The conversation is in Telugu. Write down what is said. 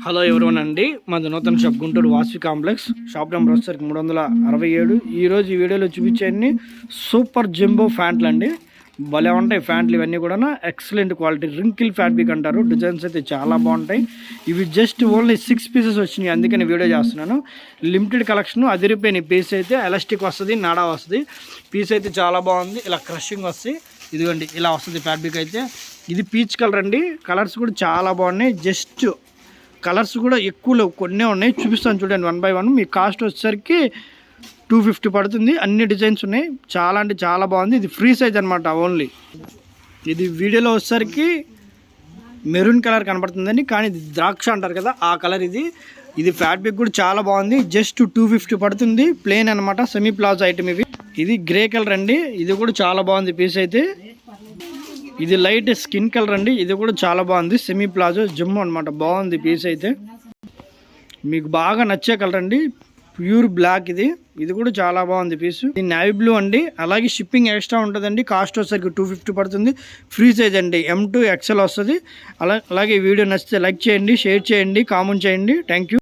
హలో ఎవరివన్ అండి, మాది నూతన shop Guntur Vasavi complex. Shop number వచ్చేసరికి 367. ఈరోజు ఈ వీడియోలో చూపించేయండి సూపర్ జంబో ఫ్యాంట్లు అండి. భలే ఉంటాయి ఫ్యాంట్లు ఇవన్నీ కూడా. ఎక్సలెంట్ క్వాలిటీ రింకిల్ ఫ్యాబ్రిక్ అంటారు. డిజైన్స్ అయితే చాలా బాగుంటాయి. ఇవి జస్ట్ ఓన్లీ 6 పీసెస్ వచ్చినాయి, అందుకని వీడియో చేస్తున్నాను. Limited collection. అదిరిపోయిన పీస్ అయితే ఎలాస్టిక్ వస్తుంది, నాడా వస్తుంది. పీస్ అయితే చాలా బాగుంది. ఇలా క్రషింగ్ వస్తుంది. ఇదిగోండి ఇలా వస్తుంది ఫ్యాబ్రిక్ అయితే. ఇది పీచ్ కలర్ అండి. కలర్స్ కూడా చాలా బాగున్నాయి. జస్ట్ కలర్స్ కూడా ఎక్కువ లేవు, కొన్నే ఉన్నాయి. చూపిస్తాను చూడండి 1 by 1. మీ కాస్ట్ వచ్చేసరికి 250 పడుతుంది. అన్ని డిజైన్స్ ఉన్నాయి. చాలా అంటే చాలా బాగుంది. ఇది ఫ్రీ సైజ్ అనమాట ఓన్లీ. ఇది వీడియోలో వచ్చేసరికి మెరూన్ కలర్ కనబడుతుందండి, కానీ ఇది ద్రాక్ష అంటారు కదా, ఆ కలర్ ఇది. ఇది ఫ్యాబ్రిక్ కూడా చాలా బాగుంది. జస్ట్ 250 పడుతుంది. ప్లేన్ అనమాట, సెమీ ప్లాజో ఐటమ్ ఇవి. ఇది గ్రే కలర్ అండి. ఇది కూడా చాలా బాగుంది పీస్ అయితే. ఇది లైట్ స్కిన్ కలర్ అండి. ఇది కూడా చాలా బాగుంది. సెమీ ప్లాజో జమ్ము అనమాట. బాగుంది పీస్ అయితే. మీకు బాగా నచ్చే కలర్ అండి, ప్యూర్ బ్లాక్. ఇది కూడా చాలా బాగుంది పీసు. ఇది నేవీ బ్లూ అండి. అలాగే షిప్పింగ్ ఎక్స్ట్రా ఉంటుందండి. కాస్ట్ వచ్చేసరికి 250 పడుతుంది. ఫ్రీ సైజ్ అండి, M to XL వస్తుంది. అలాగే వీడియో నచ్చితే లైక్ చేయండి, షేర్ చేయండి, కామెంట్ చేయండి. Thank you.